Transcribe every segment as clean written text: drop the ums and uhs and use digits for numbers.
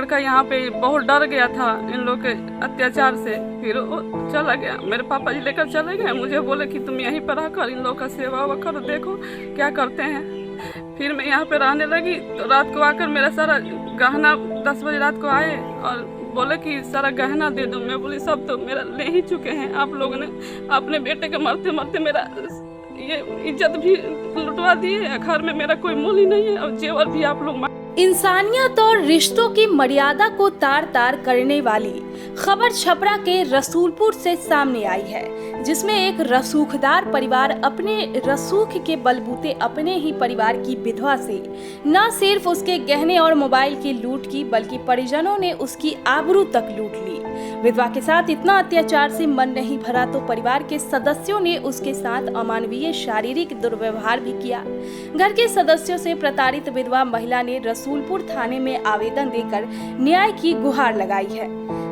लड़का यहाँ पे बहुत डर गया था इन लोग के अत्याचार से, फिर वो चला गया। मेरे पापा जी लेकर चले गए, मुझे बोले कि तुम यहीं पर रहकर इन लोग का सेवा वेवा करो, देखो क्या करते हैं। फिर मैं यहाँ पे रहने लगी तो रात को आकर मेरा सारा गहना 10 बजे रात को आए और बोले कि सारा गहना दे दो। मैं बोली सब तो मेरा ले ही चुके हैं आप लोगों ने, अपने बेटे के मरते मरते मेरा ये इज्जत भी लुटवा दिए, घर में मेरा कोई मूल्य नहीं है और जेवर भी आप लोग। इंसानियत और रिश्तों की मर्यादा को तार तार करने वाली खबर छपरा के रसूलपुर से सामने आई है, जिसमें एक रसूखदार परिवार अपने रसूख के बलबूते अपने ही परिवार की विधवा से न सिर्फ उसके गहने और मोबाइल की लूट की, बल्कि परिजनों ने उसकी आबरू तक लूट ली। विधवा के साथ इतना अत्याचार से मन नहीं भरा तो परिवार के सदस्यों ने उसके साथ अमानवीय शारीरिक दुर्व्यवहार भी किया। घर के सदस्यों से प्रताड़ित विधवा महिला ने रसूलपुर थाने में आवेदन देकर न्याय की गुहार लगाई है।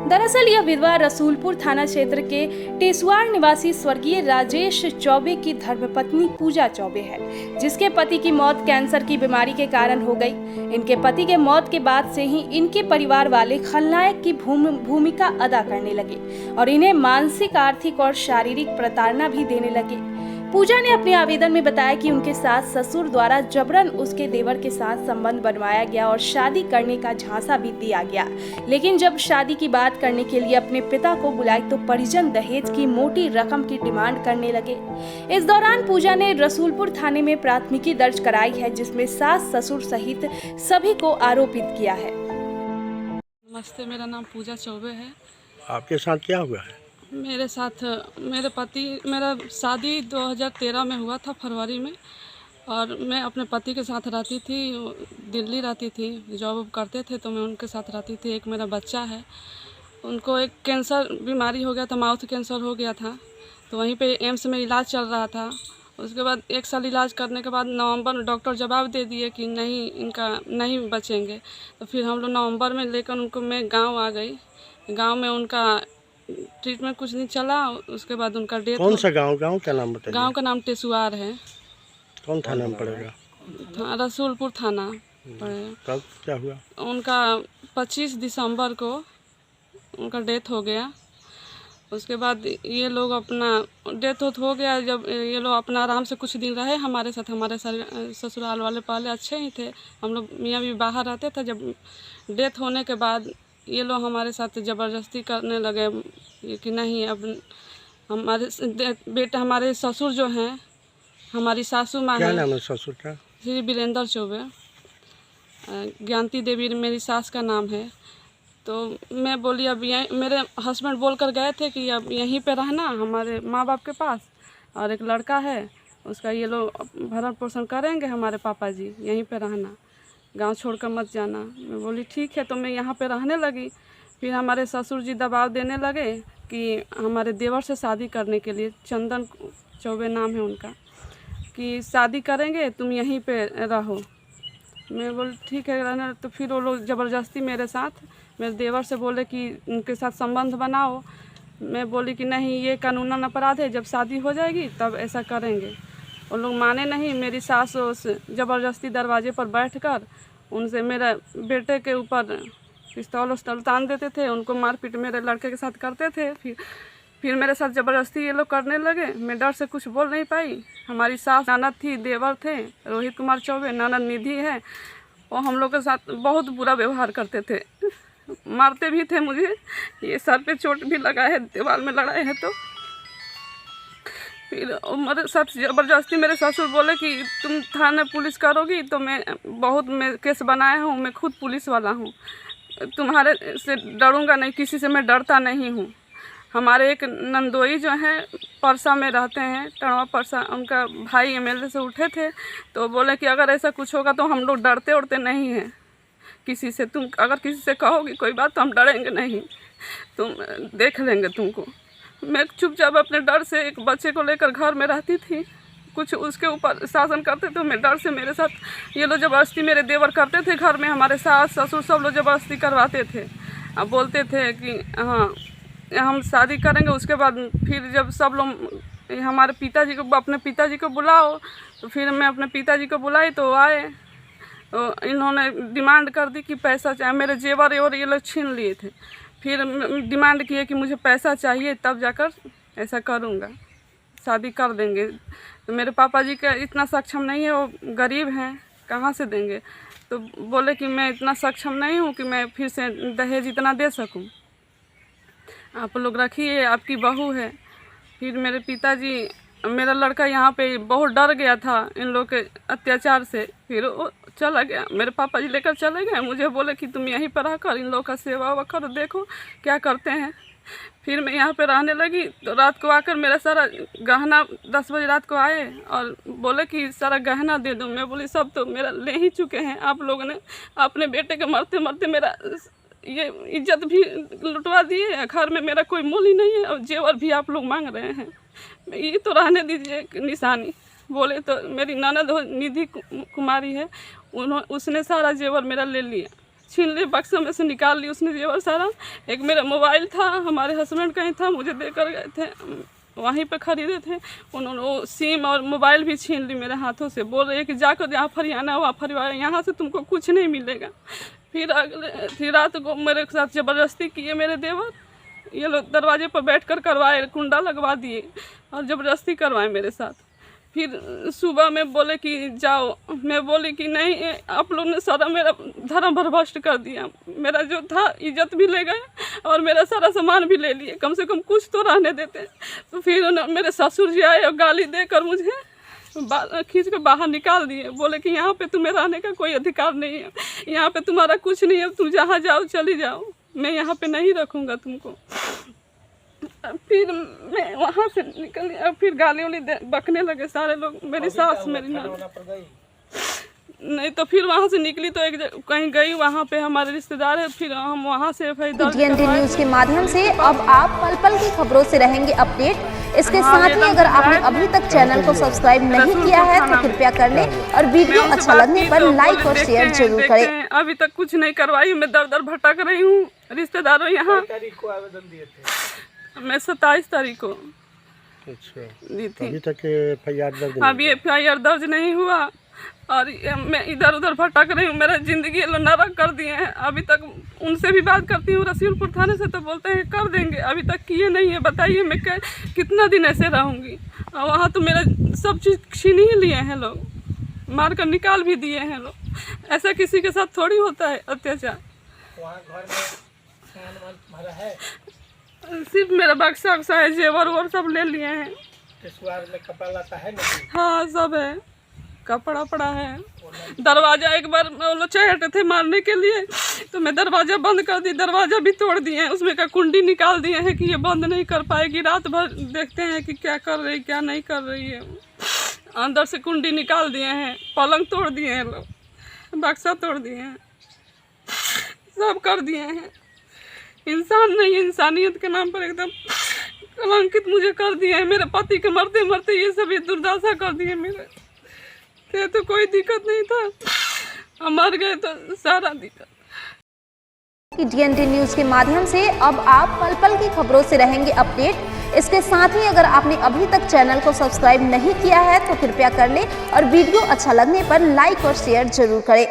दरअसल यह विधवा रसूलपुर थाना क्षेत्र के टेसुआर निवासी स्वर्गीय राजेश चौबे की धर्मपत्नी पूजा चौबे है, जिसके पति की मौत कैंसर की बीमारी के कारण हो गई। इनके पति के मौत के बाद से ही इनके परिवार वाले खलनायक की भूमिका अदा करने लगे और इन्हें मानसिक, आर्थिक और शारीरिक प्रताड़ना भी देने लगे। पूजा ने अपने आवेदन में बताया कि उनके सास ससुर द्वारा जबरन उसके देवर के साथ संबंध बनवाया गया और शादी करने का झांसा भी दिया गया, लेकिन जब शादी की बात करने के लिए अपने पिता को बुलाई तो परिजन दहेज की मोटी रकम की डिमांड करने लगे। इस दौरान पूजा ने रसूलपुर थाने में प्राथमिकी दर्ज कराई है, जिसमें सास ससुर सहित सभी को आरोपित किया है। नमस्ते, मेरा नाम पूजा चौबे है। आपके साथ क्या हुआ है? मेरे साथ मेरा शादी 2013 में हुआ था फरवरी में, और मैं अपने पति के साथ रहती थी, दिल्ली रहती थी, जॉब करते थे तो मैं उनके साथ रहती थी। एक मेरा बच्चा है, उनको एक कैंसर बीमारी हो गया था, माउथ कैंसर हो गया था, तो वहीं पे एम्स में इलाज चल रहा था। उसके बाद 1 साल इलाज करने के बाद नवंबर में डॉक्टर जवाब दे दिए कि नहीं, इनका नहीं बचेंगे। तो फिर हम लोग नवंबर में लेकर उनको मैं गाँव आ गई। गाँव में उनका ट्रीटमेंट कुछ नहीं चला, उसके बाद उनका डेथ। कौन सा गांव का नाम बताइए? गांव का नाम टेसुआर है। कौन थाना में पड़ेगा? रसूलपुर थाना पड़ेगा। कब क्या हुआ? उनका 25 दिसंबर को उनका डेथ हो गया। उसके बाद ये लोग अपना डेथ हो गया। जब ये लोग अपना आराम से कुछ दिन रहे हमारे साथ, हमारे ससुराल वाले पहले अच्छे ही थे, हम लोग मियाँ भी बाहर रहते थे। जब डेथ होने के बाद ये लोग हमारे साथ ज़बरदस्ती करने लगे कि नहीं, अब हमारे बेटा, हमारे ससुर जो हैं, हमारी सासू माँ, क्या नाम है ससुर का? श्री वीरेंद्र चौबे, ज्ञानती देवी मेरी सास का नाम है। तो मैं बोली अब यहीं, मेरे हस्बैंड बोल कर गए थे कि अब यहीं पे रहना हमारे माँ बाप के पास, और एक लड़का है उसका ये लोग भरण पोषण करेंगे, हमारे पापा जी यहीं पे रहना, गांव छोड़कर मत जाना। मैं बोली ठीक है, तो मैं यहाँ पे रहने लगी। फिर हमारे ससुर जी दबाव देने लगे कि हमारे देवर से शादी करने के लिए, चंदन चौबे नाम है उनका, कि शादी करेंगे, तुम यहीं पे रहो। मैं बोली ठीक है रहना। तो फिर वो लोग ज़बरदस्ती मेरे मेरे देवर से बोले कि उनके साथ संबंध बनाओ। मैं बोली कि नहीं, ये कानूनन अपराध है, जब शादी हो जाएगी तब ऐसा करेंगे। वो लोग माने नहीं। मेरी सास ज़बरदस्ती दरवाजे पर बैठकर उनसे मेरे बेटे के ऊपर पिस्तौल उस्तौल तान देते थे, उनको मारपीट मेरे लड़के के साथ करते थे। फिर मेरे साथ ज़बरदस्ती ये लोग करने लगे। मैं डर से कुछ बोल नहीं पाई। हमारी सास ननद थी, देवर थे, रोहित कुमार चौबे, ननद निधि है, वो हम लोग के साथ बहुत बुरा व्यवहार करते थे, मारते भी थे मुझे। ये सर पे चोट भी लगा है, दीवार में लड़ाए हैं। तो फिर मेरे साथ ज़बरदस्ती मेरे ससुर बोले कि तुम थाने पुलिस करोगी, तो मैं केस बनाया हूँ, मैं खुद पुलिस वाला हूँ, तुम्हारे से डरूंगा नहीं, किसी से मैं डरता नहीं हूँ। हमारे एक नंदोई जो हैं परसा में रहते हैं, टणवा परसा, उनका भाई एमएलए से उठे थे, तो बोले कि अगर ऐसा कुछ होगा तो हम लोग डरते उड़ते नहीं हैं किसी से, तुम अगर किसी से कहोगी कोई बात तो हम डरेंगे नहीं, तुम देख लेंगे तुमको। मैं चुपचाप अपने डर से एक बच्चे को लेकर घर में रहती थी, कुछ उसके ऊपर शासन करते थे। मैं डर से, मेरे साथ ये लोग ज़बरदस्ती मेरे देवर करते थे घर में, हमारे सास ससुर सब लोग ज़बरदस्ती करवाते थे। अब बोलते थे कि हाँ हम शादी करेंगे। उसके बाद फिर जब सब लोग हमारे पिताजी को, अपने पिताजी को बुलाओ, तो फिर मैं अपने पिताजी को बुलाई तो आए। तो इन्होंने डिमांड कर दी कि पैसा चाहिए, मेरे जेवर और ये लोग छीन लिए थे। फिर डिमांड किए कि मुझे पैसा चाहिए तब जाकर ऐसा करूँगा, शादी कर देंगे। तो मेरे पापा जी का इतना सक्षम नहीं है, वो गरीब हैं, कहाँ से देंगे। तो बोले कि मैं इतना सक्षम नहीं हूँ कि मैं फिर से दहेज इतना दे सकूँ, आप लोग रखिए, आपकी बहू है। फिर मेरे पिताजी, मेरा लड़का यहाँ पे बहुत डर गया था इन लोग के अत्याचार से, फिर वो चला गया। मेरे पापा जी लेकर चले गए, मुझे बोले कि तुम यहीं पर रहकर इन लोग का सेवा वेवा करो, देखो क्या करते हैं। फिर मैं यहाँ पे रहने लगी। तो रात को आकर मेरा सारा गहना 10 बजे रात को आए और बोले कि सारा गहना दे दो। मैं बोली सब तो मेरा ले ही चुके हैं आप लोगों ने, अपने बेटे के मरते मरते मेरा ये इज्जत भी लुटवा दिए, घर में मेरा कोई मूल्य नहीं है और जेवर भी आप लोग मांग रहे हैं, ये तो रहने दीजिए एक निशानी। बोले तो मेरी ननद निधि कुमारी है, उसने सारा जेवर मेरा ले लिया, छीन लिए, बक्से में से निकाल ली उसने जेवर सारा। एक मेरा मोबाइल था, हमारे हस्बैंड का ही था, मुझे देकर गए थे, वहीं पे खरीदे थे। उन्होंने वो सिम और मोबाइल भी छीन ली मेरे हाथों से, बोल रहे कि जाकर जहाँ फरियाना वहाँ फरियाना, यहाँ से तुमको कुछ नहीं मिलेगा। फिर रात को मेरे साथ ज़बरदस्ती किए मेरे देवर, ये लोग दरवाजे पर बैठकर करवाए, कुंडा लगवा दिए और ज़बरदस्ती करवाए मेरे साथ। फिर सुबह में बोले कि जाओ, मैं बोली कि नहीं, आप लोग ने सारा मेरा धर्म भ्रष्ट कर दिया, मेरा जो था इज्जत भी ले गए और मेरा सारा सामान भी ले लिए, कम से कम कुछ तो रहने देते। तो फिर मेरे ससुर जी आए और गाली देकर मुझे खींच कर बाहर निकाल दिए, बोले कि यहाँ पे तुम्हें रहने का कोई अधिकार नहीं है, यहाँ पे तुम्हारा कुछ नहीं है, तुम जहाँ जाओ चली जाओ, मैं यहाँ पे नहीं रखूँगा तुमको। फिर मैं वहाँ से निकल गया, फिर गाली वाली बकने लगे सारे लोग, मेरी सास मेरी ननद। नहीं तो फिर वहाँ से निकली तो कहीं गई, वहाँ पे हमारे रिश्तेदार है, फिर हम वहाँ से GNT न्यूज के माध्यम से अब आप पल पल की खबरों से रहेंगे अपडेट। इसके साथ ही अगर आपने अभी तक चैनल को सब्सक्राइब नहीं किया है तो कृपया कर लें और वीडियो अच्छा लगने पर लाइक और शेयर जरूर करें। अभी तक कुछ नहीं करवाई, मैं दर दर भटक रही हूँ रिश्तेदारों यहाँ। मैं 27 तारीख को अच्छा दी थी, अभी तक FIR दर्ज अभी FIR दर्ज नहीं हुआ और मैं इधर उधर भटक रही हूँ, मेरा ज़िंदगी नरक कर दिए हैं। अभी तक उनसे भी बात करती हूँ रसूलपुर थाने से, तो बोलते हैं कर देंगे, अभी तक किए नहीं है। बताइए मैं कितना दिन ऐसे रहूँगी। और वहाँ तो मेरा सब चीज़ छीन ही लिए हैं लोग, मार कर निकाल भी दिए हैं लोग। ऐसा किसी के साथ थोड़ी होता है अत्याचार। सिर्फ मेरा बक्सा उक्सा है, जेवर और सब ले लिए हैं। में कपड़ा लाता है ना? हाँ सब है, कपड़ा पड़ा है। दरवाजा एक बार वो लोग चाहते थे मारने के लिए, तो मैं दरवाजा बंद कर दी, दरवाजा भी तोड़ दिए हैं, उसमें का कुंडी निकाल दिए हैं कि ये बंद नहीं कर पाएगी। रात भर देखते हैं कि क्या कर रही क्या नहीं कर रही है। अंदर से कुंडी निकाल दिए हैं, पलंग तोड़ दिए हैं लोग, बक्सा तोड़ दिए हैं, सब कर दिए हैं। इंसान नहीं, इंसानियत के नाम पर एकदम कलंकित मुझे कर दिया है। मेरे पति के मरते मरते ये सब ये दुर्दशा कर दिए मेरे। तो कोई दिक्कत नहीं था, मर गए तो सारा दिक्कत। GNT न्यूज के माध्यम से अब आप पल पल की खबरों से रहेंगे अपडेट। इसके साथ ही अगर आपने अभी तक चैनल को सब्सक्राइब नहीं किया है तो कृपया कर लें और वीडियो अच्छा लगने पर लाइक और शेयर जरूर करें।